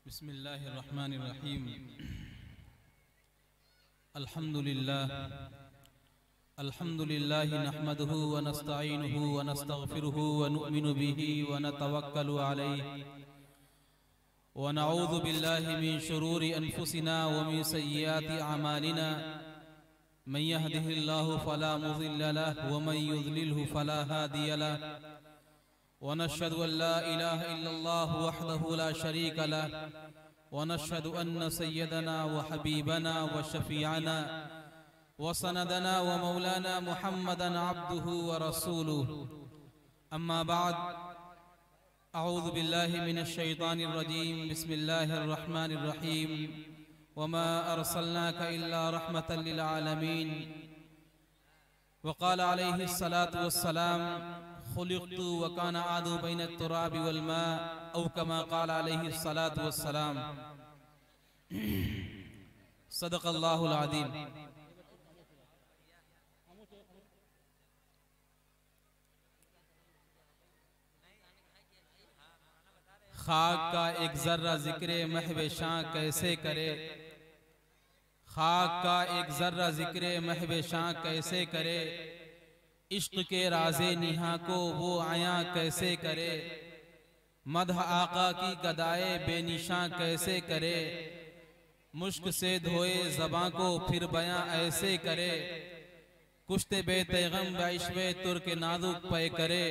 बिस्मिल्लाहिर्रहमानिर्रहीम। अल्हम्दुलिल्लाहि नहमदुहु व नस्तईनुहु व नस्तगफिरुहु व नु'मिनु बिही व नतवक्कलु अलैहि व नऊज़ु बिल्लाहि मिन शुरूरि अनफुसिना व मिन सय्यिआति अमालिना मन यहदिहिल्लाहु फला मुज़िल्ल लहु व मन युज़लिल्हु फला हादिय लहु व नशहदु अन ला इलाहा इल्लल्लाहु वहदहु ला शरीका लहु व नशहदु अन्न सय्यदना व हबीबना व शफीअना व सनदना व मौलाना मुहम्मदन अब्दुहु व रसूलुहु। अम्मा बाद, अऊज़ु बिल्लाहि मिनश शैतानिर रजीम। बिस्मिल्लाहिर रहमानिर रहीम। वमा अर्सलनाका इल्ला रहमतल लिल आलमीन। वक़ाल अलैहिस सलातु वस्सलाम खुलिक़तु व काना आदु बैनत तुराबि वल मा औ कमा क़ाल अलैहिस सलातु वस्सलाम। सदक़ल्लाहुल अज़ीम। खाक का एक जर्रा जिक्र महवे शां कैसे करे, खाक का एक जर्रा जिक्र महवे शां कैसे करे, इश्क के राज़े निहा को वो आया कैसे करे, मदह आका की गदाए बेनिशां कैसे करे, मुश्क से धोए ज़बां को फिर बयां ऐसे करे, कुश्ते बेतैगम बाइश्वे तुर्क नाजुक पे करे,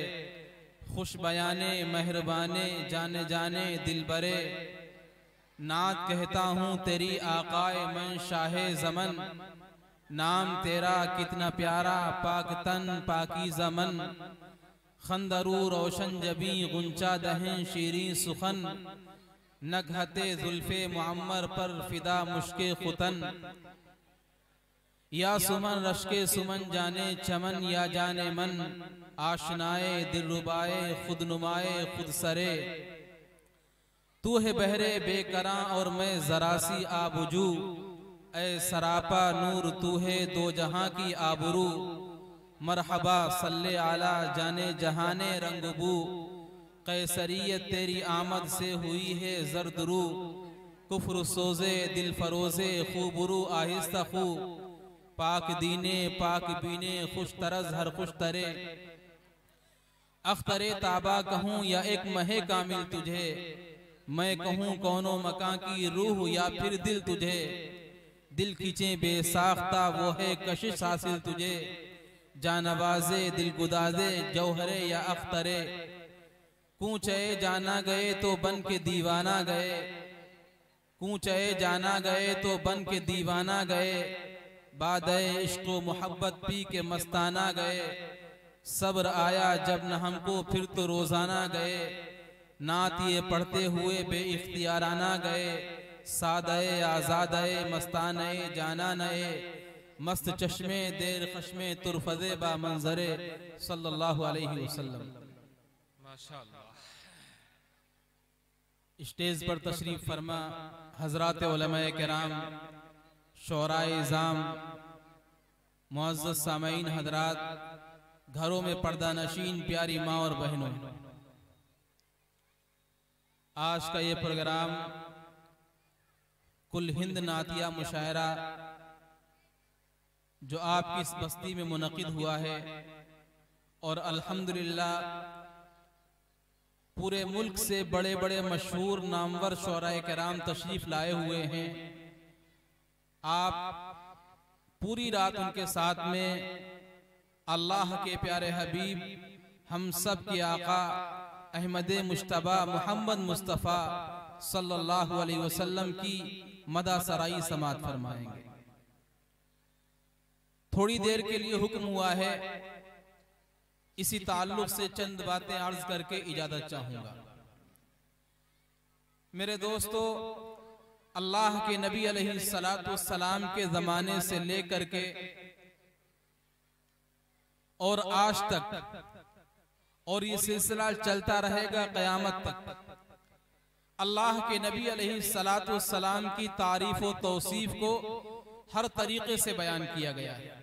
खुश बयाने मेहरबाने जाने जाने दिल बरे, नात कहता हूँ तेरी आकाए मैं शाहे ज़मन, नाम तेरा कितना प्यारा पाक तन पाकीज़ा मन, खंदरू रोशन जबी गुंचा दहें शीरीं सुखन, नगहते जुल्फे मुअम्मर पर फिदा मुश्के खुतन, या सुमन रश्के सुमन जाने चमन या जाने मन, आशनाए दिलरुबाए खुद नुमाए खुद सरे, तू है बहरे बेकरां और मैं जरासी आबुजू, ऐ सरापा नूर तू है दो जहां की आबरू, मरहबा सल्ले आला जाने जहाने रंगबू, कैसरियत तेरी आमद से हुई है जरदरू, कुफ्र सोजे दिल फरोजे खूबरू आहिस्ता खू, पाक दीने पाक बीने खुश तरज हर खुश तरे, अख्तरे ताबा कहूँ या एक महे कामिल तुझे, मैं कहूँ कौनो मकां की रूह या फिर दिल तुझे, दिल खींचे बेसाख्ता वो है कशिश हासिल तुझे, जानवाजे दिल गुदाजे जौहरे या अख्तरे, कूचे जाना गए तो बन के दीवाना गए, कूचे जाना गए तो बन के दीवाना गए, बादे इश्क़ मोहब्बत पी के मस्ताना गए, सब्र आया जब न हमको फिर तो रोजाना गए, नात ये पढ़ते हुए बेइख्तियाराना गए, सादे आज़ादे मस्ताने जाना नए, मस्त चश्मे देर खश्मे तुरफज़े बा मंजरे सल्लल्लाहु अलैहि वसल्लम। माशाअल्लाह। स्टेज पर तशरीफ फरमा हजरात उलमाए किराम, शोराए इज़ाम, मुअज़्ज़ज़ सामईन हजरात, घरों में पर्दा नशीन प्यारी माँ और बहनों, आज का ये प्रोग्राम कुल हिंद नातिया मुशायरा जो आपकी इस बस्ती में मुनक़िद हुआ है, और अल्हम्दुलिल्लाह पूरे मुल्क से बड़े बड़े मशहूर नामवर शोराए किराम तशरीफ लाए हुए हैं। आप पूरी रात उनके साथ में अल्लाह के प्यारे हबीब हम सब के आका अहमद मुश्तबा मोहम्मद मुस्तफ़ा सल्लल्लाहु अलैहि वसल्लम की मदा सराई समात फरमाएंगे। थोड़ी देर के लिए हुक्म हुआ है, इसी ताल्लुक से चंद बातें अर्ज करके इजाजत चाहूंगा। मेरे दोस्तों, अल्लाह के नबी अलैहिस्सलाम के जमाने से लेकर के और आज तक, और ये सिलसिला चलता रहेगा क़यामत तक, अल्लाह के नबी अलैहिस्सलाम की तारीफ और तौसीफ को हर तरीके से बयान किया गया है।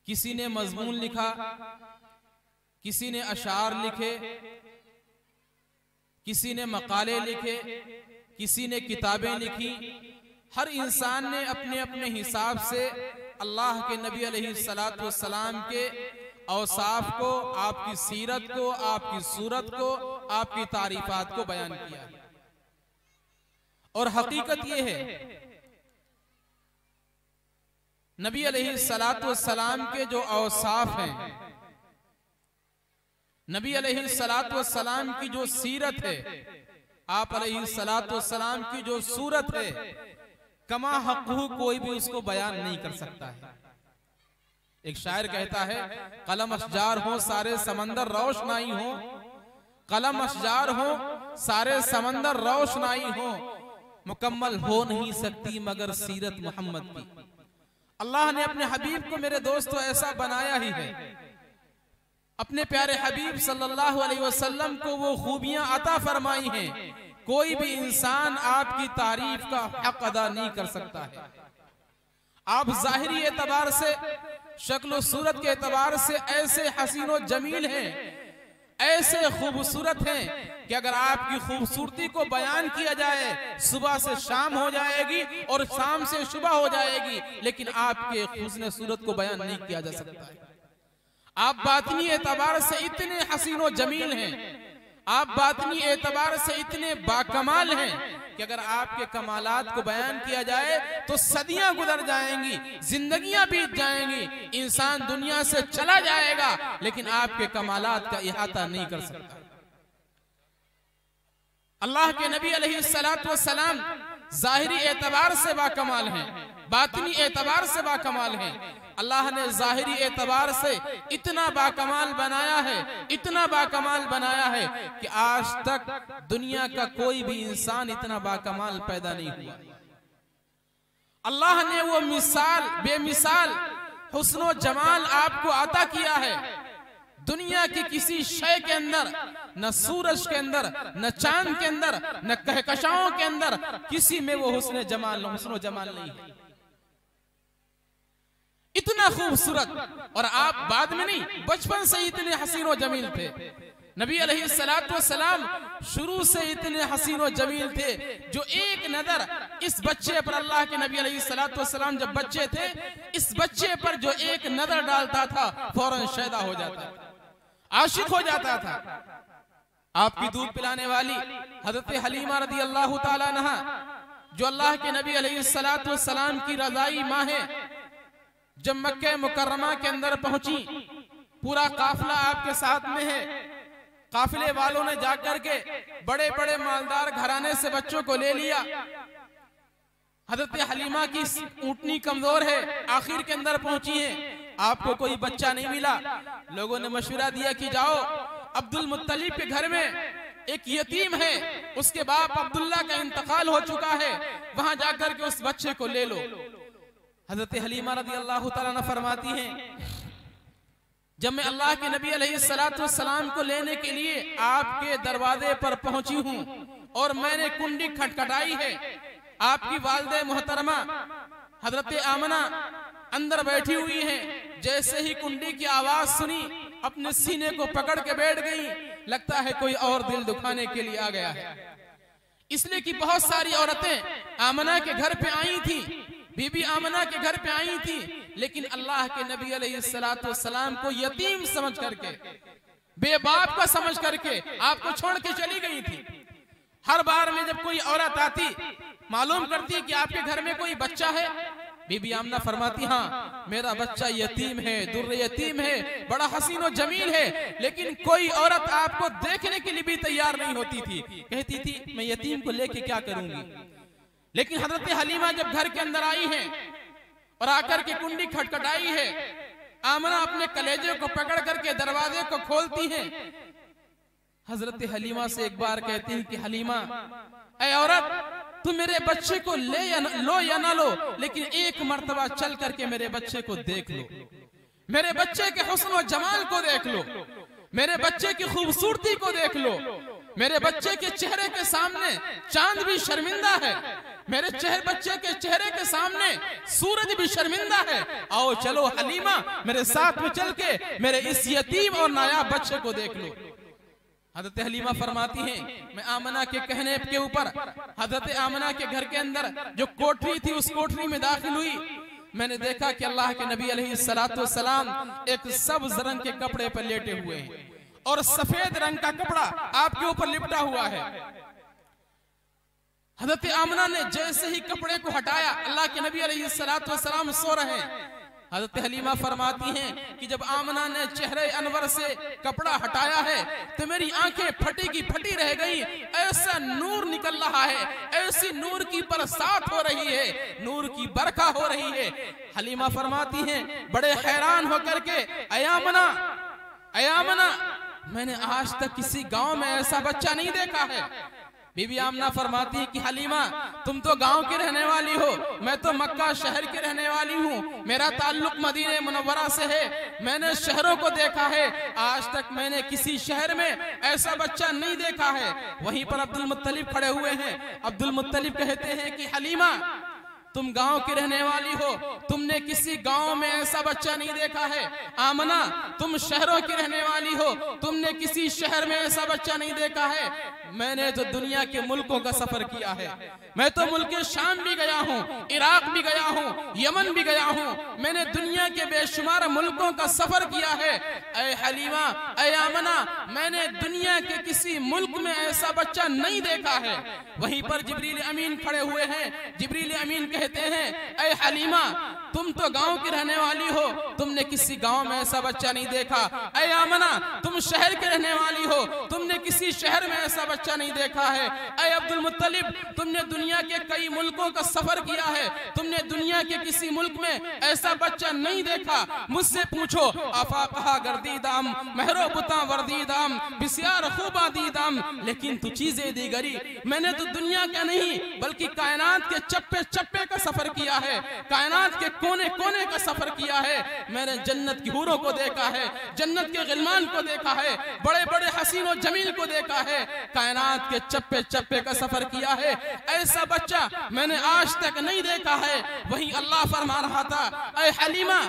किसी ने मजमून लिखा, किसी ने अशार लिखे, किसी ने मकाले लिखे, किसी ने किताबें लिखी। हर इंसान ने अपने अपने हिसाब से अल्लाह के नबी अलैहिस्सलातु वस्सलाम के औसाफ को, आपकी सीरत को, आपकी सूरत को, आपकी तारीफात को बयान किया। और हकीकत यह है, नबी अलैहिस्सलातु वस्सलाम के जो औसाफ हैं, नबी अलैहिस्सलातु वस्सलाम की जो सीरत है, आप अलैहिस्सलातु वस्सलाम की जो सूरत है, कमा हक़हू कोई भी उसको बयान नहीं कर सकता है। एक शायर कहता है, कलम अशजार हो सारे समंदर रोशनाई हो, कलम अशजार हो सारे समंदर रोशनाई हो, मुकम्मल हो नहीं सकती मगर सीरत मोहम्मद की। अल्लाह ने अपने हबीब को मेरे दोस्तों ऐसा बनाया ही है, अपने प्यारे हबीब सल्लल्लाहु अलैहि वसल्लम को वो खूबियां अता फरमाई हैं, कोई भी इंसान आपकी तारीफ का हक अदा नहीं कर सकता है। आप जाहिरी एतबार से, शक्ल सूरत के एतबार से ऐसे हसीनो जमील हैं, ऐसे खूबसूरत हैं कि अगर आपकी खूबसूरती को बयान किया जाए, सुबह से शाम हो जाएगी और शाम से सुबह हो जाएगी, लेकिन आपके हुस्न सूरत को बयान नहीं किया जा सकता है। आप बातनी एतबार से इतने हसीनो जमील हैं, आप बातनी एतबार से इतने बाकमाल हैं कि अगर आपके कमालात को बयान किया जाए तो सदियां गुजर जाएंगी, जिंदगियां बीत जाएंगी, इंसान दुनिया से चला जाएगा, लेकिन आपके कमालात का इहाता नहीं कर सकता। अल्लाह के नबी अलैहिस्सलातु वस्सलाम जाहिरी एतबार से बाकमाल हैं, बातिनी एतबार से बाकमाल हैं। अल्लाह ने जाहिरी एतबार से इतना बाकमाल बनाया है, इतना बाकमाल बनाया है कि आज तक दुनिया का कोई भी इंसान इतना बाकमाल पैदा नहीं हुआ। अल्लाह ने वो मिसाल, बेमिसाल हुस्नो जमाल आपको अता किया है। दुनिया की किसी शय के अंदर, न सूरज के अंदर, न चांद के अंदर, न कहकशाओं के अंदर, किसी में वो हुस्नो जमाल नहीं है। इतना खूबसूरत, और आप बाद में नहीं, बचपन से इतने हसीनो जमील थे। नबी अलैहिस्सलातु वस्सलाम शुरू से इतने हसीनो जमील थे, जो एक नजर इस बच्चे पर, अल्लाह के नबी अलैहिस्सलातु वस्सलाम जब बच्चे थे, इस बच्चे पर जो एक नजर डालता था फौरन शैदा हो जाता था, आशिक हो जाता था। आपकी दूध पिलाने वाली हजरत हलीमा रदी अल्लाह ताला अन्हा, जो अल्लाह के नबी अलैहिस्सलातु वस्सलाम की रज़ाई माँ है, जब मक्के मुकर्रमा के अंदर पहुंची, पूरा काफिला आपके साथ में है, काफिले वालों ने जाकर के बड़े बड़े मालदार घराने से बच्चों को ले लिया। हजरत हलीमा की ऊँटनी कमजोर है, आखिर के अंदर पहुंची है, आपको कोई बच्चा नहीं मिला। लोगों ने मशवरा दिया कि जाओ अब्दुल मुत्तलिब के घर में एक यतीम है, उसके बाप अब्दुल्ला का इंतकाल हो चुका है, वहां जाकर के उस बच्चे को ले लो। हजरत हलीमा रज़ी अल्लाह तआला अन्हा फरमाती हैं, जब मैं अल्लाह के नबी अलैहिस्सलातु वस्सलाम को लेने के लिए आपके दरवाजे पर पहुंची हूं और मैंने कुंडी खटखटाई है, आपकी वालिदे मोहतरमा हजरत आमना अंदर बैठी हुई हैं। जैसे ही कुंडी की आवाज सुनी, अपने सीने को पकड़ के बैठ गई, लगता है कोई और दिल दुखाने के लिए आ गया है। इसलिए कि बहुत सारी औरतें आमना के घर पे आई थी, बीबी आमना के घर पे आई थी, लेकिन अल्लाह के नबी अलैहिस्सलातु वस्सलाम को यतीम समझ करके, बेबाप का समझ करके आपको छोड़ के चली गई थी। हर बार में जब कोई औरत आती, मालूम करती कि आपके घर में कोई बच्चा है, बीबी आमना फरमाती, हाँ मेरा बच्चा यतीम है, दुर्र यतीम है, बड़ा हसीन और जमील है, लेकिन कोई औरत आपको देखने के लिए भी तैयार नहीं होती थी, कहती थी मैं यतीम को लेके क्या करूंगी। लेकिन हजरत हलीमा जब घर के अंदर आई है और आकर के कुंडी खटखटाई है, आमना अपने कलेजे को पकड़ करके दरवाजे को खोलती है। हजरत हलीमा से एक बार कहती है कि हलीमा, ऐ औरत, तुम मेरे बच्चे को लो या ना लो, लेकिन एक मर्तबा चल करके मेरे बच्चे को देख लो, मेरे बच्चे के हुस्न और जमाल को देख लो, मेरे बच्चे की खूबसूरती को देख लो। मेरे बच्चे के चेहरे के सामने चांद भी शर्मिंदा है, मेरे बच्चे के चेहरे के सामने सूरज भी शर्मिंदा है। आओ चलो हलीमा, मेरे साथ में चल के मेरे इस यतीम और नायाब बच्चे को देख लो। हजरत हलीमा फरमाती हैं, मैं आमना के कहने के ऊपर हजरत आमना के घर के अंदर जो कोठरी थी उस कोठरी में दाखिल हुई। मैंने देखा कि अल्लाह के नबी अलैहिस्सलाम एक सब्ज रंग के कपड़े पर लेटे हुए हैं और सफेद रंग का कपड़ा आपके ऊपर लिपटा हुआ है। हजरत आमना ने जैसे ही कपड़े को हटाया, अल्लाह के नबी अलैहिस्सलाम सो रहे हैं। हजरत हलीमा फरमाती हैं कि जब आमना ने चेहरे अनवर से कपड़ा हटाया है तो मेरी आंखें फटी की फटी रह गई। ऐसा नूर निकल रहा है, ऐसी नूर की बरसात हो रही है, नूर की बरखा हो रही है। हलीमा फरमाती हैं बड़े हैरान होकर के, अयामना अयामना, मैंने आज तक किसी गांव में ऐसा बच्चा नहीं देखा है। बीबी आमना फरमाती है कि हलीमा तुम तो गांव की रहने वाली हो, मैं तो मक्का शहर की रहने वाली हूँ, मेरा ताल्लुक मदीने मुनव्वरा से है, मैंने शहरों को देखा है, आज तक मैंने किसी शहर में ऐसा बच्चा नहीं देखा है। वहीं पर अब्दुल मुत्तलिब खड़े हुए हैं। अब्दुल मुत्तलिब कहते हैं कि हलीमा तुम गांव की रहने वाली हो, तुमने किसी गांव में ऐसा बच्चा नहीं देखा है। आमना तुम शहरों की रहने वाली हो, तुमने किसी शहर में ऐसा बच्चा नहीं देखा है। मैंने तो दुनिया के मुल्कों का सफर किया है, मैं तो मुल्क शाम भी गया हूँ, इराक भी गया हूँ, यमन भी गया हूँ, मैंने दुनिया के बेशुमार मुल्कों का सफर किया है। ऐ हलीमा, ऐ आमना, मैंने दुनिया के किसी मुल्क में ऐसा बच्चा नहीं देखा है। वहीं पर जिब्रील अमीन खड़े हुए हैं। जिब्रील अमीन कहते हैं, ऐ हलीमा तुम तो गांव की रहने वाली हो, तुमने किसी गांव में ऐसा बच्चा नहीं देखा। ऐ आमना तुम शहर के रहने वाली हो, तुमने किसी शहर में ऐसा बच्चा नहीं देखा है। ऐ अब्दुल मुत्तलिब तुमने दुनिया के कई मुल्कों का सफर किया है, तुमने दुनिया के किसी मुल्क में ऐसा बच्चा नहीं देखा। मुझसे पूछो आफा कहा गर्दीदाम महरो बुता वर्दीदाम बिस्यार खूबा दीदाम, लेकिन तू चीजें दीगरी। मैंने तो दुनिया का नहीं बल्कि कायनात के चप्पे चप्पे का सफर किया है, कायनात के कोने कोने का सफर किया है। मैंने जन्नत की हूरों को देखा है, जन्नत के गिलमान को देखा है, बड़े बड़े हसीन और जमील को देखा है, कायनात के चप्पे चप्पे का सफर किया है। ऐसा बच्चा मैंने आज तक नहीं देखा है। वहीं अल्लाह फरमा रहा था, ऐ हलीमा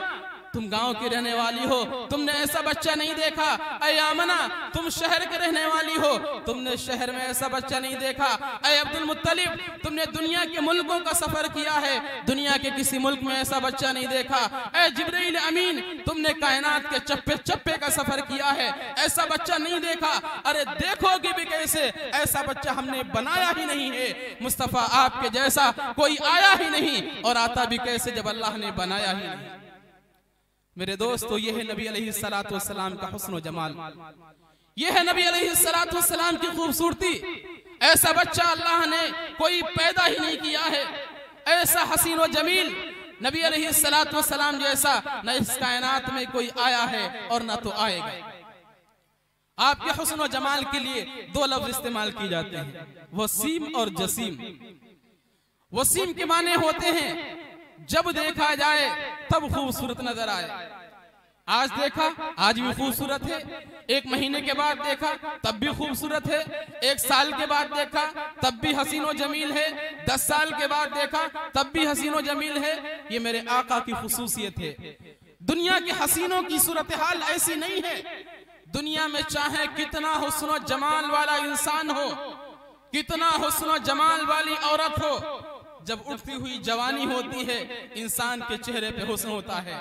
तुम गांव की रहने वाली हो, तुमने ऐसा बच्चा नहीं देखा। ऐ आमना तुम शहर के रहने वाली हो, तुमने शहर में ऐसा बच्चा नहीं देखा। ऐ अब्दुल मुत्तलिब तुमने दुनिया के मुल्कों का सफर किया है, दुनिया के किसी मुल्क में ऐसा बच्चा नहीं देखा। ऐ जिब्रील अमीन तुमने कायनात के चप्पे चप्पे का सफर किया है, ऐसा बच्चा नहीं देखा। अरे देखोगे भी कैसे, ऐसा बच्चा हमने बनाया ही नहीं है। मुस्तफा आपके जैसा कोई आया ही नहीं, और आता भी कैसे जब अल्लाह ने बनाया ही नहीं। मेरे दोस्तों ये है नबी अलैहिस्सलाम का हुस्न व जमाल, ये है नबी अलैहिस्सलाम की खूबसूरती। ऐसा बच्चा अल्लाह ने कोई पैदा ही नहीं किया है, ऐसा हसीन व जमील नबी अलैहिस्सलाम जैसा न इस कायनात में कोई आया है और न तो आएगा। आपके हुस्न व जमाल के लिए दो लफ्ज इस्तेमाल किए जाते हैं, वसीम और जसीम। वसीम के माने होते हैं जब देखा जाए तब खूबसूरत नजर आए। आज देखा आज भी खूबसूरत है, एक महीने के बाद देखा तब भी खूबसूरत है, एक साल के बाद देखा तब भी हसीन व जमील है, 10 साल के बाद देखा तब भी हसीन व जमील है। ये मेरे आका की खुसूसियत है। दुनिया के हसीनों की सूरत हाल ऐसी नहीं है। दुनिया में चाहे कितना हुस्न व जमाल वाला इंसान हो, कितना हुस्न व जमाल वाली औरत हो, जब उठती हुई जवानी होती है इंसान के चेहरे पे हुस्न होता है,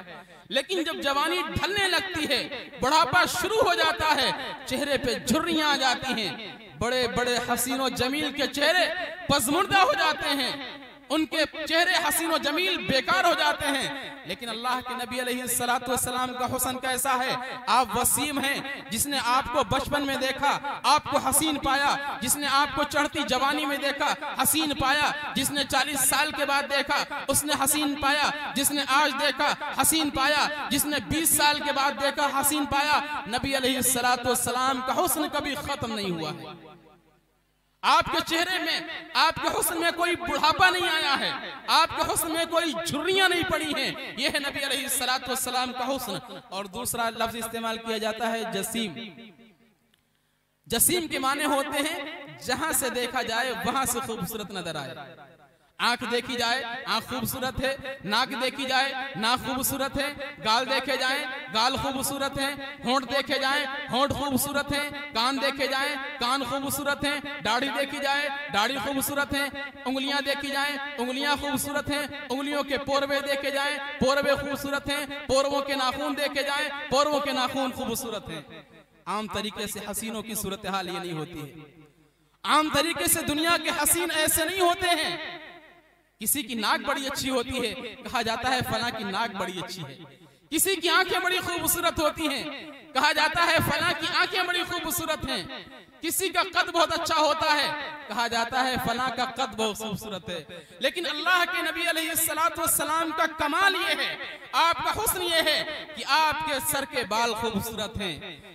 लेकिन जब जवानी ढलने लगती है, बुढ़ापा शुरू हो जाता है, चेहरे पे झुर्रियां आ जाती हैं, बड़े बड़े हसीन व जमील के चेहरे पसमुर्दा हो जाते हैं, उनके चेहरे हसीन व जमील बेकार हो जाते हैं। लेकिन अल्लाह के नबी अलैहिस्सलाम का हुस्न कैसा है? आप वसीम हैं, जिसने आपको बचपन में देखा आपको हसीन पाया, जिसने आपको चढ़ती जवानी में देखा हसीन पाया, जिसने 40 साल के बाद देखा उसने हसीन पाया, जिसने आज देखा हसीन पाया, जिसने 20 साल के बाद देखा हसीन पाया। नबी अलैहिस्सलाम का हुस्न कभी खत्म नहीं हुआ है। आपके चेहरे में, आपके हुस्न में कोई बुढ़ापा नहीं आया है, आपके हुस्न में कोई झुर्रियां नहीं पड़ी हैं। यह है नबी अलैहिस्सलाम का हुस्न। और दूसरा लफ्ज इस्तेमाल किया जाता है जसीम। जसीम के माने होते हैं जहां से देखा जाए वहां से खूबसूरत नजर आए। आंख देखी जाए आंख खूबसूरत है, नाक देखी जाए नाक खूबसूरत है, गाल देखे जाए गाल खूबसूरत है, होंठ देखे जाए होंठ खूबसूरत है, कान देखे जाए कान खूबसूरत है, दाढ़ी देखी जाए दाढ़ी खूबसूरत है, उंगलियां देखी जाए उंगलियां खूबसूरत हैं, उंगलियों के पोरवे देखे जाए पोरवे खूबसूरत हैं, पोरवों के नाखून देखे जाए पोरवों के नाखून खूबसूरत हैं। आम तरीके से हसीनों की सूरत हाल ये नहीं होती है। आम तरीके से दुनिया के हसीन ऐसे नहीं होते हैं। किसी की नाक बड़ी अच्छी होती है, कहा जाता है फलां की नाक बड़ी अच्छी है। किसी की आंखें बड़ी खूबसूरत होती हैं, कहा जाता है फलां की आंखें बड़ी खूबसूरत हैं। किसी का कद बहुत अच्छा होता है, कहा जाता है फलां का कद बहुत खूबसूरत है। लेकिन अल्लाह के नबी अलैहिस्सलातु वस्सलाम का कमाल ये है, आपका हुस्न ये है कि आपके सर के बाल खूबसूरत हैं,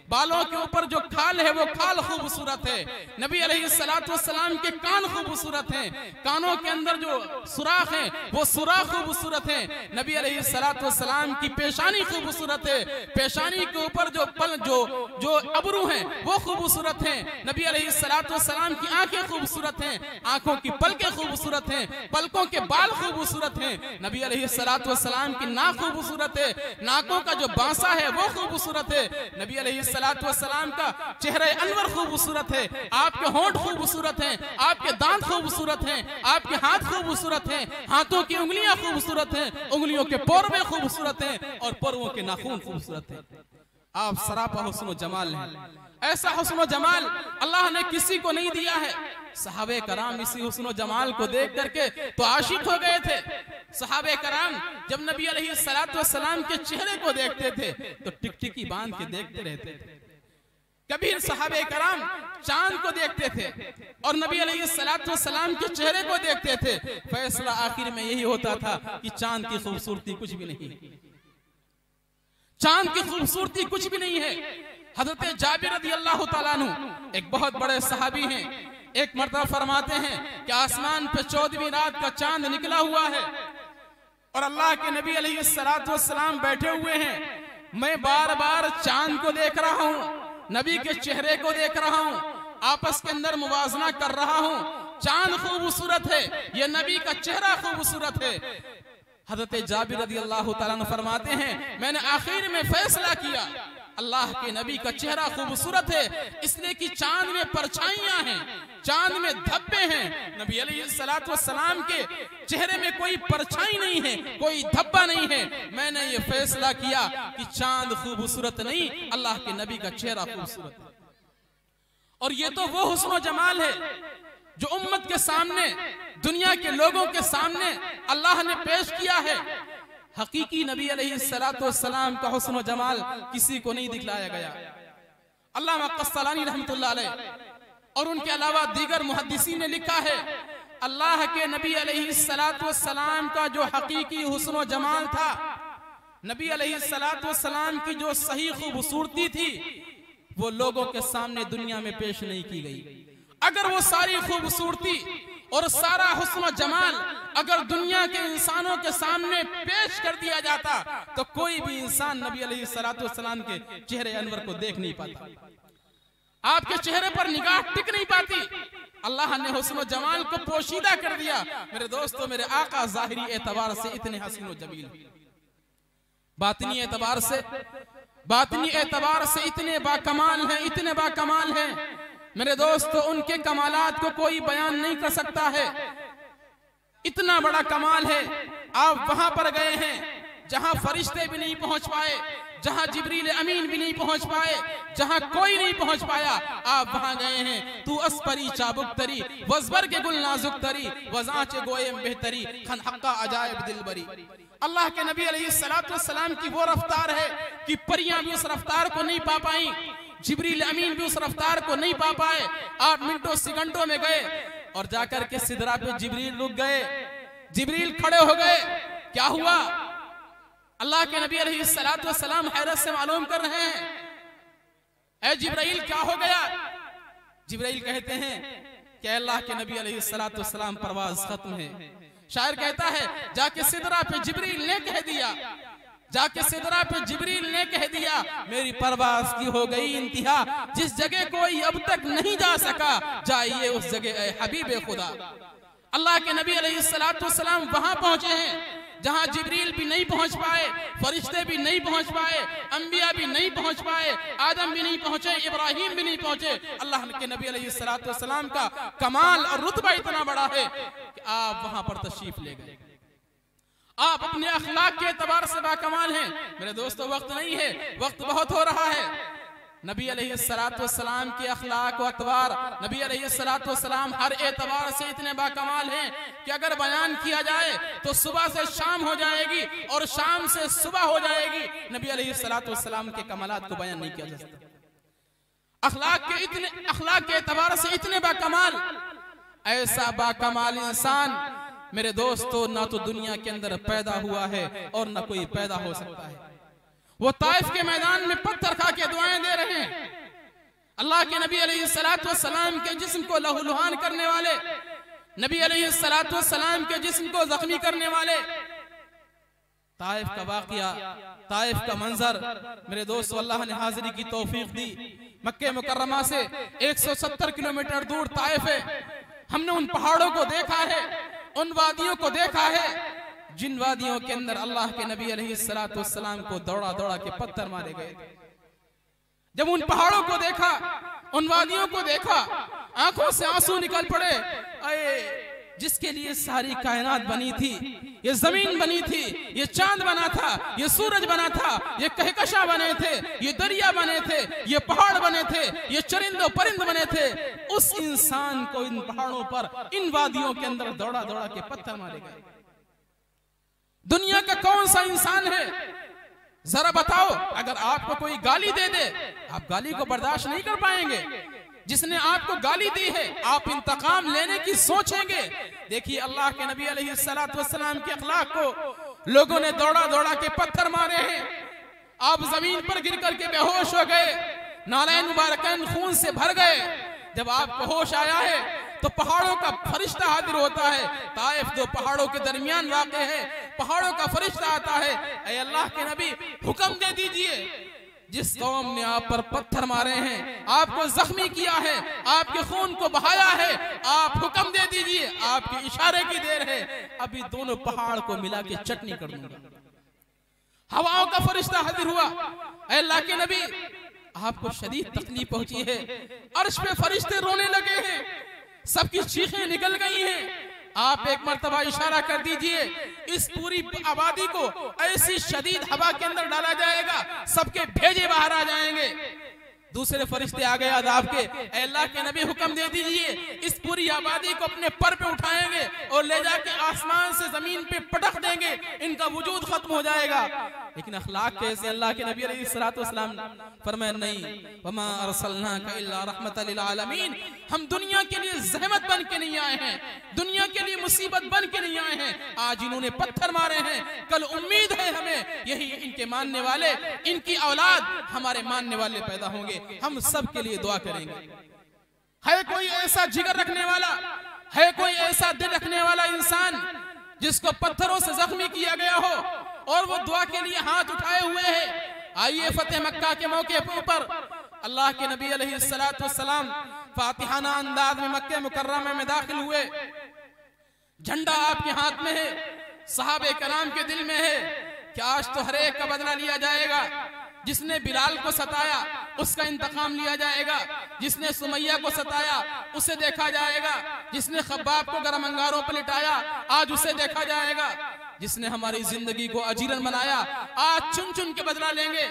बालों के ऊपर जो खाल है वो खाल खूबसूरत है। नबी अलैहिस्सलातु वस्सलाम के कान खूबसूरत हैं, कानों के अंदर जो सुराख है वो सुराख खूबसूरत है। नबी अलैहिस्सलातु वस्सलाम की पेशानी खूबसूरत है, पेशानी के ऊपर जो पल जो अबरू हैं वो खूबसूरत हैं। नबी अलैहिस्सलातु वस्सलाम की आंखें खूबसूरत हैं, आंखों की पलकें खूबसूरत हैं, पलकों के बाल खूबसूरत हैं। नबी अलैहिस्सलातु वस्सलाम की नाक खूबसूरत है, नाकों का जो बांसा है वो खूबसूरत है। नबी अलैहिस्सलातु वस्सलाम का चेहरा अनवर खूबसूरत है, आपके होंठ खूबसूरत हैं, आपके दांत खूबसूरत हैं, आपके हाथ खूबसूरत हैं, हाथों की उंगलियां खूबसूरत हैं, उंगलियों के पोरवे खूबसूरत हैं और पोरवों के नाखून खूबसूरत हैं। आप सरापा हुस्न व जमाल हैं। ऐसा हुस्न व जमाल अल्लाह ने किसी को नहीं दिया है। सहाबे कराम इसी हुस्न व जमाल को देख करके तो आशिक हो गए थे। सहाबे कराम जब नबी अलैहिस्सलातु वस्सलाम के चेहरे को देखते थे तो टिकटिकी बांध के देखते रहते थे। कभी सहाबे कराम चांद को देखते थे और नबी अलैहिस्सलातु वस्सलाम के चेहरे को देखते थे। फैसला आखिर में यही होता था कि चांद की खूबसूरती कुछ भी नहीं, चांद की खूबसूरती कुछ भी नहीं है। हजरत जाबिर रज़ियल्लाहु ताला अन्हु एक बहुत बड़े सहाबी हैं, एक मर्तबा फरमाते हैं कि आसमान पे 14वीं रात का चांद निकला हुआ है और अल्लाह के नबी अलैहिस्सलातु वस्सलाम बैठे हुए हैं। मैं बार बार चांद को देख रहा हूँ, नबी के चेहरे को देख रहा हूँ, आपस के अंदर मुवाजना कर रहा हूँ। चांद खूबसूरत है, ये नबी का चेहरा खूबसूरत है। हजरत जाबिर रज़ियल्लाहु ताला अन्हु फरमाते हैं मैंने आखिर में फैसला किया अल्लाह के नबी का चेहरा खूबसूरत है इसलिए कि चांद में परछाइयां हैं, चांद में धब्बे हैं। नबी अलैहिस्सलातु वस्सलाम के चेहरे में कोई परछाई नहीं है, कोई धब्बा नहीं है। मैंने ये फैसला किया कि चांद खूबसूरत नहीं, अल्लाह के नबी का चेहरा खूबसूरत है। और ये तो वो हुस्न जमाल है जो उम्मत के सामने, दुनिया के लोगों के सामने अल्लाह ने पेश किया है। हकीकी नबी अलैहिस्सलातु वस्सलाम का हुस्न जमाल किसी को नहीं दिखलाया गया। अल्लामा क़स्सलानी रहमतुल्लाह अलैह और उनके अलावा दीगर मुहद्दिसीन ने लिखा है अल्लाह के नबी अलैहिस्सलातु वस्सलाम का जो हकीकी हुस्न जमाल था, नबी अलैहिस्सलातु वस्सलाम की जो सही खूबसूरती थी वो लोगों के सामने दुनिया में पेश नहीं की गई। अगर वो सारी खूबसूरती और सारा हुस्न जमाल अगर दुनिया के इंसानों के सामने पेश कर दिया जाता तो कोई भी इंसान नबी अलैहिस्सलातु वस्सलाम के चेहरे अनवर को देख नहीं पाता, आपके चेहरे पर निगाह टिक नहीं पाती। अल्लाह ने हुस्न जमाल को पोशीदा कर दिया। मेरे दोस्तों, मेरे आका ज़ाहिरी एतबार से इतने हसीन व जमील, बातिनी एतबार से इतने बाकमाल हैं, इतने बाकमाल हैं। मेरे दोस्तों, उनके कमालात को कोई बयान नहीं कर सकता है। इतना बड़ा कमाल है। आप वहां पर गए हैं जहां फरिश्ते भी नहीं पहुंच पाए, जहां जिब्रील अमीन भी नहीं पहुंच पाए, जहां कोई नहीं पहुंच पाया, आप वहां गए हैं। तू अस्परी चाबुक तरी वज़बर के गुल नाजुक तरी वज़ाचे गोयम बेहतरी खन हक्का अजायब दिलबरी। अल्लाह के नबी अलैहिस्सलातु वस्सलाम की वो रफ्तार है कि परियां भी उस रफ्तार को नहीं पा पाई, जिब्रील अमीन भी उस रफ्तार को नहीं पा पाए। 8 मिनटों सेकंडों में गए और जाकर के सिदरा पे जिब्रील रुक गए, जिब्रील खड़े हो गए। क्या हुआ? अल्लाह के नबी अलैहिस्सलातु वस्सलाम हैरत से मालूम कर रहे हैं, ऐ जिब्रील क्या हो गया? जिब्रील कहते हैं कि अल्लाह के नबी अलैहिस्सलातु वस्सलाम परवाज़ खत्म है। शायर कहता है जाके सिदरा पे जिब्रील ने कह दिया, जाके सिदरा पे जिब्रील ने कह दिया मेरी परवाज़ की हो गई इंतहा, जिस जगह कोई अब तक नहीं जा सका जाइए उस जगह ऐ हबीबे खुदा। अल्लाह के नबी अलैहिस्सलाम वहां पहुंचे हैं जहां जिब्रील भी नहीं पहुंच पाए, फरिश्ते भी नहीं पहुंच पाए, अंबिया भी नहीं पहुंच पाए, आदम भी नहीं पहुंचे, इब्राहिम भी नहीं पहुंचे। अल्लाह के नबी अलैहिस्सलाम का कमाल और रुतबा इतना बड़ा है कि आप वहां पर तशरीफ ले गए। आप अपने अखलाक के एतबार से बाकमाल हैं। मेरे दोस्तों, वक्त नहीं है, वक्त बहुत हो रहा है। नबी अलैहिस्सलाम के अखलाक व अतवार, नबी अलैहिस्सलाम हर एतबार से इतने बाकमाल हैं कि अगर बयान किया जाए तो सुबह से शाम हो जाएगी और शाम से सुबह हो जाएगी। नबी अलैहिस्सलाम के कमालात को बयान नहीं किया जा सकता। अखलाक के एतबार से इतने बाकमाल, ऐसा बाकमाल इंसान मेरे दोस्तों ना तो दुनिया के अंदर पैदा हुआ है और ना कोई पैदा हो सकता है। वो ताइफ के मैदान में पत्थर खा के दुआएं दे रहे हैं। अल्लाह के नबी अलैहिस्सलाम के जिस्म को लहूलुहान करने वाले, नबी अलैहिस्सलाम के जिस्म को जख्मी करने वाले, ताइफ का वाक़िया, ताइफ का मंजर, मेरे दोस्तों अल्लाह ने हाजिरी की तौफीक दी। मक्के मुकर्रमा से 170 किलोमीटर दूर ताइफ है। हमने उन पहाड़ों को देखा है, उन वादियों को देखा है जिन वादियों के अंदर अल्लाह के नबी अलैहिस्सलाम को दौड़ा दौड़ा के पत्थर मारे गए। जब उन पहाड़ों को देखा, उन वादियों को देखा, आंखों से आंसू निकल पड़े। अये जिसके लिए सारी कायनात बनी थी, ये जमीन बनी थी, ये चांद बना था, ये सूरज बना था, ये कहकशा बने थे, ये दरिया बने थे, ये पहाड़ बने थे, ये चरिंद परिंद बने थे, उस इंसान को इन पहाड़ों पर, इन वादियों के अंदर दौड़ा दौड़ा के पत्थर मारे गए। दुनिया का कौन सा इंसान है, जरा बताओ, अगर आपको कोई गाली दे दे, आप गाली को बर्दाश्त नहीं कर पाएंगे। जिसने आपको गाली दी है, आप इंतकाम लेने की सोचेंगे। देखिए अल्लाह के नबी अलैहिस्सलाम के अखलाक को लोगों ने दौड़ा दौड़ा के पत्थर मारे हैं। आप जमीन पर गिर करके बेहोश हो गए, नालैन मुबारकैन खून से भर गए। जब आपको होश आया है तो पहाड़ों का फरिश्ता हाजिर होता है। ताइफ दो पहाड़ों के दरमियान वाक़ है, पहाड़ों का फरिश्ता आता है। ऐ अल्लाह के नबी, हुक्म दे दीजिए, जिस कौम ने आप पर पत्थर मारे हैं, आपको जख्मी किया है, आपके खून को बहाया है, आप हुक्म दे दीजिए, आपके इशारे की देर है, अभी दोनों पहाड़ को मिला के चटनी कर दूंगा। हवाओं का फरिश्ता हाजिर हुआ। ऐ अल्लाह के नबी, आपको शदीद तकलीफ पहुंची है, अर्श पे फरिश्ते रोने लगे हैं, सबकी चीखें निकल गई हैं। आप एक मर्तबा इशारा कर दीजिए, इस पूरी आबादी को ऐसी शदीद हवा के अंदर डाला जाएगा, सबके भेजे बाहर आ जाएंगे। दूसरे फरिश्ते आ गए अज़ाब के। अल्लाह के नबी, हुक्म दे दीजिए, इस पूरी आबादी को अपने पर पे उठाएंगे और ले जाके आसमान से जमीन पे पटक देंगे, इनका वजूद खत्म हो जाएगा। लेकिन अखलाक कैसे? अल्लाह के नबी अलैहिस्सलाम फरमाए, नहीं, वमा अरसलनाका इल्ला रहमतल लिल आलमीन, हम दुनिया के लिए ज़हमत बन के नहीं आए हैं, दुनिया के लिए मुसीबत बन के नहीं आए हैं। आज इन्होंने पत्थर मारे हैं, कल उम्मीद है हमें यही इनके मानने वाले, इनकी औलाद हमारे मानने वाले पैदा होंगे। हम सब के लिए दुआ करेंगे। है कोई ऐसा जिगर रखने वाला, है कोई ऐसा दिल रखने वाला इंसान जिसको पत्थरों से जख्मी किया गया हो और वो दुआ के लिए हाथ उठाए हुए है? आइए फतेह मक्का के मौके पर अल्लाह के नबी अलैहिस्सलाम फातिहाना अंदाज में मक्के मुकर्रमा में दाखिल हुए। झंडा आपके हाथ में है, सहाबे कराम के दिल में है कि आज तो हर एक का बदला लिया जाएगा। जिसने बिलाल को सताया उसका इंतकाम लिया जाएगा, जिसने सुमैया को सताया उसे देखा जाएगा, जिसने खब्बाब को गरम अंगारों पर लिटाया आज उसे देखा जाएगा, जिसने हमारी जिंदगी को अजीरन बनाया आज चुन चुन के बदला लेंगे।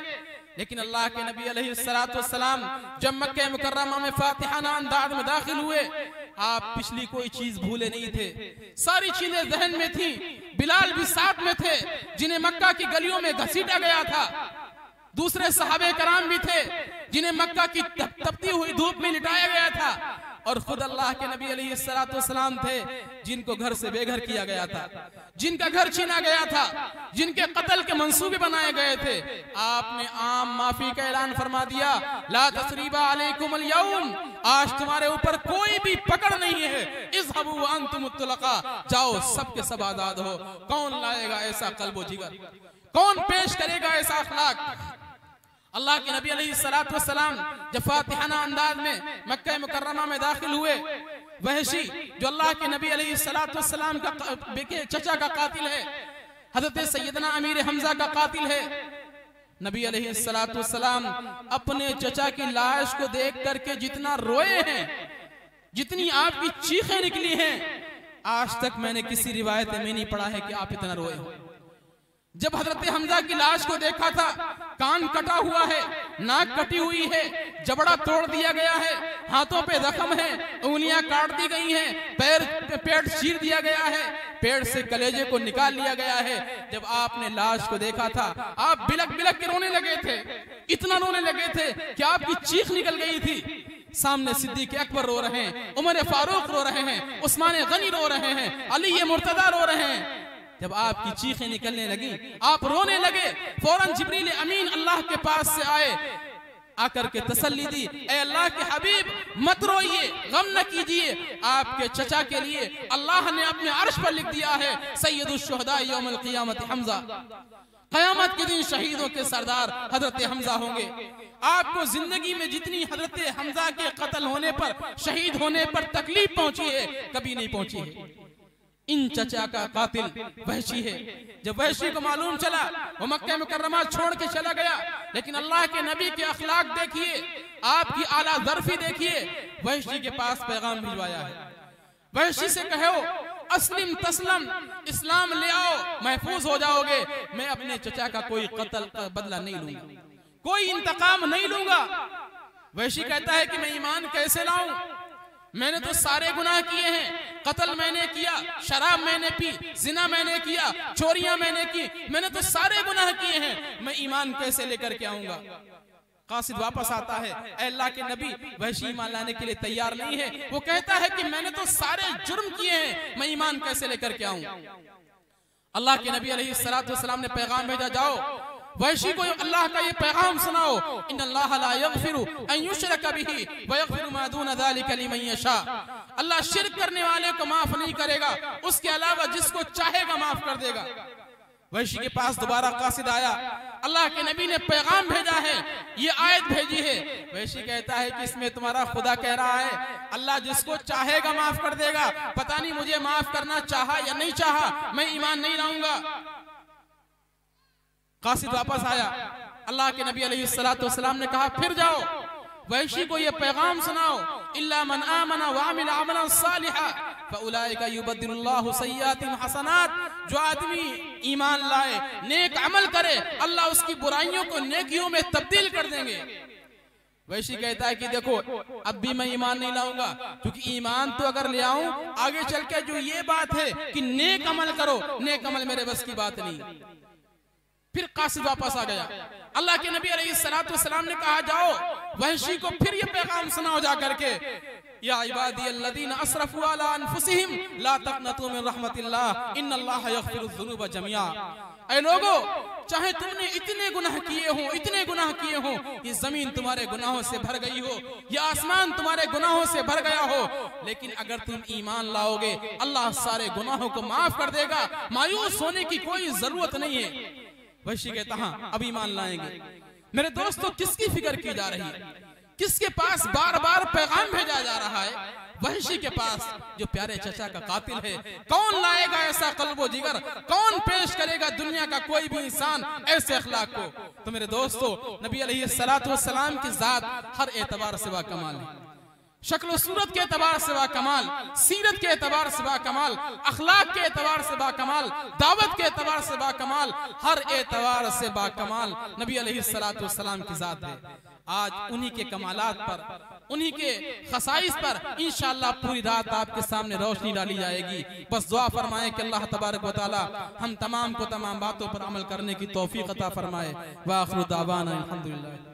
लेकिन अल्लाह के नबी अलैहिस्सलाम जब मक्के मुकर्रमा में फातिहाना अंदाज में दाखिल हुए, आप पिछली कोई चीज भूले नहीं थे, सारी चीजें जहन में थी। बिलाल भी साथ में थे जिन्हें मक्का की गलियों में घसीटा गया था, दूसरे सहाबे कराम भी थे जिन्हें मक्का की तपती हुई धूप में लिटाया गया था, और खुद अल्लाह के नबी अलैहिस्सलाम थे जिनको घर से बेघर किया गया था, जिनका घर छीना गया था, जिनके कत्ल के मंसूबे बनाए गए थे। आपने आम माफी का ऐलान फरमा दिया, ला तसरीबा अलैकुमुल यौम, आज तुम्हारे ऊपर कोई भी पकड़ नहीं है, इज़हबू व अंतुम तुलका, जाओ सबके सब आजाद हो। कौन लाएगा ऐसा कल्बो जिगर, कौन पेश करेगा ऐसा अखलाक? अल्लाह के नबी अलैहिस्सलाम जब फातिहाना अंदाज में मक्का मुकर्रमा में दाखिल हुए, वहशी जो अल्लाह के नबी अलैहिस्सलाम का चचा का कातिल है, हजरत सैयदना अमीर हमजा का कातिल है। नबी अलैहिस्सलाम अपने चचा की लाश को देख करके जितना रोए हैं, जितनी आपकी चीखें निकली हैं, आज तक मैंने किसी रिवायत में नहीं पढ़ा है कि आप इतना रोए हो। जब हजरत हमजा की लाश को देखा था, कान कटा हुआ है, नाक कटी हुई है, जबड़ा तोड़ दिया गया है, हाथों पे जख्म है, उंगलियां काट दी गई हैं, पेट चीर दिया गया है, पेट से कलेजे को निकाल लिया गया है। जब आपने लाश को देखा था, आप बिलक बिलक के रोने लगे थे, इतना रोने लगे थे कि आपकी चीख निकल गई थी। सामने सिद्दीक अकबर रो रहे हैं, उमर फारूक रो रहे हैं, उस्मान गनी रो रहे हैं, अली मुर्तदा रो रहे हैं। जब आपकी चीखें निकलने लगी, आप रोने लगे, फौरन जिब्रील अमीन अल्लाह के पास से आए, आकर के तसल्ली दी, ए अल्लाह के हबीब मत रोइए, गम न कीजिए, आपके चचा के लिए अल्लाह ने अपने अर्श पर लिख दिया है सैयदुश शुहदा यौमुल क़ियामत हमजा। क़यामत के दिन शहीदों के सरदार हजरत हमजा होंगे। आपको जिंदगी में जितनी हजरत हमजा के कत्ल होने पर, शहीद होने पर तकलीफ पहुंची है, कभी नहीं पहुंची है। इन चचा का कातिल वहशी है। जब वहशी को मालूम चला, वो मक्का मुकर्रमा छोड़ के चला गया, लेकिन अल्लाह के नबी के अखलाक देखिए, आपकी आला ज़र्फी देखिए, वहशी के पास पैगाम भिजवाया है। वहशी से कहो अस्लिम तस्लम, इस्लाम ले आओ, महफूज हो जाओगे। मैं अपने चचा का कोई कत्ल का बदला नहीं लूंगा, कोई इंतकाम नहीं लूंगा। वहशी कहता है कि मैं ईमान कैसे लाऊं, मैंने तो सारे गुनाह किए हैं, कत्ल मैंने किया, शराब मैंने पी, जिना मैंने किया, चोरियां मैंने की, मैंने तो सारे गुनाह किए हैं, मैं ईमान कैसे लेकर के आऊंगा। कासिद वापस आता है, ऐ अल्लाह के नबी, वहशी ईमान लाने के लिए तैयार नहीं है। वो कहता है कि मैंने तो सारे जुर्म किए हैं, मैं ईमान कैसे लेकर के आऊं। अल्लाह के नबी अलैहिस्सलाम ने पैगाम भेजा, जाओ वहशी को अल्लाह का ये पैगाम सुनाओ, इन्नल्लाह ला यगफिरु अन युशरक बिही व यगफिरु मा दून ज़ालिका लिमन यशा। अल्लाह शिर्क करने वाले को माफ नहीं करेगा, उसके अलावा जिसको चाहेगा माफ कर देगा। वहशी के पास दोबारा कासिद आया, अल्लाह के नबी ने पैगाम भेजा है, ये आयत भेजी है। वहशी कहता है कि इसमें तुम्हारा खुदा कह रहा है अल्लाह जिसको चाहेगा माफ कर देगा, पता नहीं मुझे माफ करना चाहा या नहीं चाहा, मैं ईमान नहीं लाऊंगा। कासिद वापस आया, अल्लाह के नबी अलैहिस्सलाम ने कहा फिर जाओ वहशी को ये पैगाम सुनाओ, इल्ला मन आमना व अमिल अमलन सालिहा फउलाइका युबद्दिलुल्लाहु सय्यातिहिम हसनात। जो आदमी ईमान लाए, नेक अमल करे, अल्लाह उसकी बुराइयों को नेकियों में तब्दील कर देंगे। वहशी कहता है कि देखो अब भी मैं ईमान नहीं लाऊंगा, क्योंकि ईमान तो अगर ले आऊं, आगे चल के जो ये बात है कि नेक अमल करो, नेक अमल मेरे बस की बात नहीं। फिर कासिद वापस आ गया, अल्लाह के नबी अलैहिस्सलाम ने कहा जाओ वहशी को फिर ये पैगाम सुनाओ जा करके, या इबादी अल्लज़ीना असरफू अला अनफुसिहिम ला तक़नतू मिन रहमतिल्लाह इन्नल्लाह यग़फिरुज़्ज़ुनूब जमीआ। ऐ लोगो, चाहे तुमने इतने गुनाह किए हो, इतने गुनाह किए हो, ये जमीन तुम्हारे गुनाहों से भर गई हो, ये आसमान तुम्हारे गुनाहों से भर गया हो, लेकिन अगर तुम ईमान लाओगे अल्लाह सारे गुनाहों को माफ कर देगा। मायूस होने की कोई जरूरत नहीं है। वहशी कहता हाँ अब ईमान लाएंगे। मेरे दोस्तों, किसकी फिक्र की जा रही है, किसके पास बार बार पैगाम भेजा जा रहा है? वहशी के पास, जो प्यारे चचा का कातिल है। कौन लाएगा ऐसा कल्बो जिगर, कौन पेश करेगा दुनिया का कोई भी इंसान ऐसे अखलाक को? तो मेरे दोस्तों, नबी अलैहिस्सलाम की जात हर एतबार से बाकमाल है, शक्ल सूरत के एतबार से बाकमाल, सीरत के एतबार से बाकमाल, अखलाक के एतबार से बाकमाल, दावत के एतबार से बाकमाल, हर एतबार से बाकमाल नबी अलैहिस्सलाम की जात है। आज उन्हीं के कमालात पर, उन्हीं के खसाइस पर इंशाअल्लाह पूरी रात आपके सामने रोशनी डाली जाएगी। बस दुआ फरमाएं कि अल्लाह तबारक व तआला हम तमाम को तमाम बातों पर अमल करने की तौफीक अता फरमाए। व आखिरु दावाना अल्हम्दुलिल्लाह।